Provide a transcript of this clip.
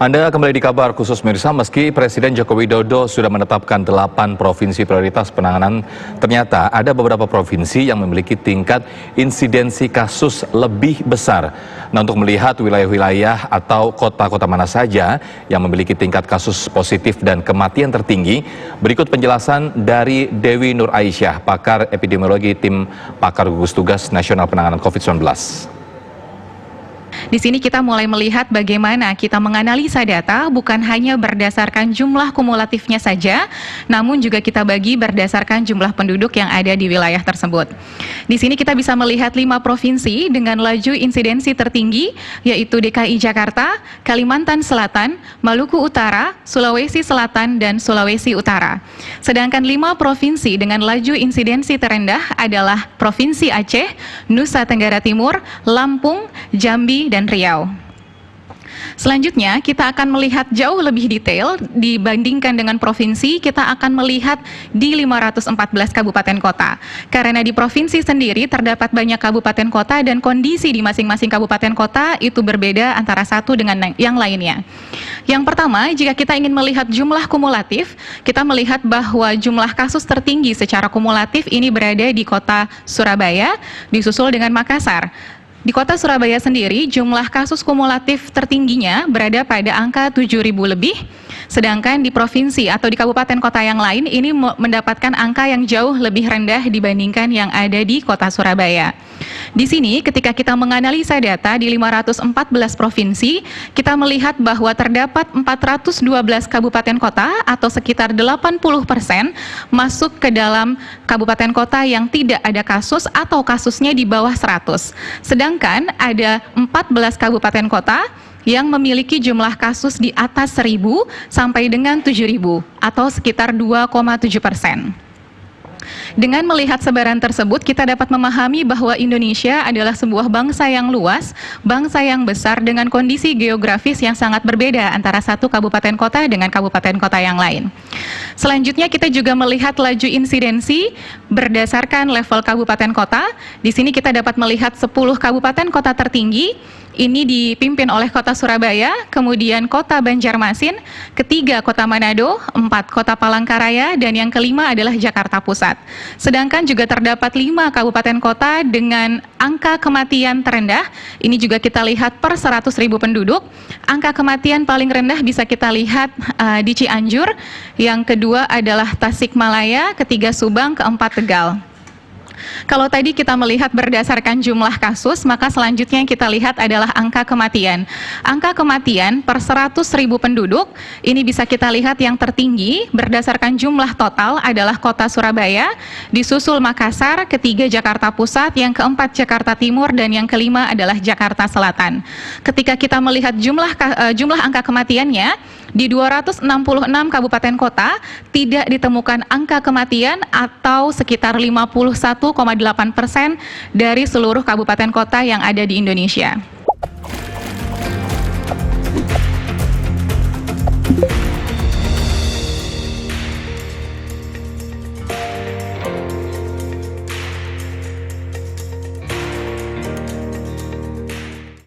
Anda kembali di Kabar Khusus Mirsa. Meski Presiden Joko Widodo sudah menetapkan 8 provinsi prioritas penanganan, ternyata ada beberapa provinsi yang memiliki tingkat insidensi kasus lebih besar. Nah, untuk melihat wilayah-wilayah atau kota-kota mana saja yang memiliki tingkat kasus positif dan kematian tertinggi, berikut penjelasan dari Dewi Nur Aisyah, pakar epidemiologi tim pakar gugus tugas nasional penanganan COVID-19. Di sini kita mulai melihat bagaimana kita menganalisa data bukan hanya berdasarkan jumlah kumulatifnya saja, namun juga kita bagi berdasarkan jumlah penduduk yang ada di wilayah tersebut. Di sini kita bisa melihat 5 provinsi dengan laju insidensi tertinggi, yaitu DKI Jakarta, Kalimantan Selatan, Maluku Utara, Sulawesi Selatan, dan Sulawesi Utara. Sedangkan 5 provinsi dengan laju insidensi terendah adalah Provinsi Aceh, Nusa Tenggara Timur, Lampung, Jambi, dan Riau. Selanjutnya kita akan melihat jauh lebih detail dibandingkan dengan provinsi. Kita akan melihat di 514 kabupaten kota. Karena di provinsi sendiri terdapat banyak kabupaten kota dan kondisi di masing-masing kabupaten kota itu berbeda antara satu dengan yang lainnya. Yang pertama, jika kita ingin melihat jumlah kumulatif, kita melihat bahwa jumlah kasus tertinggi secara kumulatif ini berada di kota Surabaya, disusul dengan Makassar. Di kota Surabaya sendiri, jumlah kasus kumulatif tertingginya berada pada angka 7.000 lebih, sedangkan di provinsi atau di kabupaten kota yang lain ini mendapatkan angka yang jauh lebih rendah dibandingkan yang ada di kota Surabaya. Di sini, ketika kita menganalisa data di 514 provinsi, kita melihat bahwa terdapat 412 kabupaten kota atau sekitar 80% masuk ke dalam kabupaten kota yang tidak ada kasus atau kasusnya di bawah 100. Sedangkan ada 14 kabupaten kota yang memiliki jumlah kasus di atas 1.000 sampai dengan 7.000 atau sekitar 2,7%. Dengan melihat sebaran tersebut, kita dapat memahami bahwa Indonesia adalah sebuah bangsa yang luas, bangsa yang besar dengan kondisi geografis yang sangat berbeda antara satu kabupaten kota dengan kabupaten kota yang lain. Selanjutnya kita juga melihat laju insidensi berdasarkan level kabupaten kota. Di sini kita dapat melihat 10 kabupaten kota tertinggi. Ini dipimpin oleh kota Surabaya, kemudian kota Banjarmasin, ketiga kota Manado, 4 kota Palangkaraya, dan yang kelima adalah Jakarta Pusat. Sedangkan juga terdapat 5 kabupaten kota dengan angka kematian terendah. Ini juga kita lihat per 100.000 penduduk. Angka kematian paling rendah bisa kita lihat di Cianjur, yang kedua adalah Tasikmalaya, ketiga Subang, keempat Tegal. Kalau tadi kita melihat berdasarkan jumlah kasus, maka selanjutnya yang kita lihat adalah angka kematian. Angka kematian per 100.000 penduduk, ini bisa kita lihat yang tertinggi berdasarkan jumlah total adalah kota Surabaya, disusul Makassar, ketiga Jakarta Pusat, yang keempat Jakarta Timur, dan yang kelima adalah Jakarta Selatan. Ketika kita melihat jumlah angka kematiannya, di 266 kabupaten kota tidak ditemukan angka kematian atau sekitar 51,8% dari seluruh kabupaten kota yang ada di Indonesia.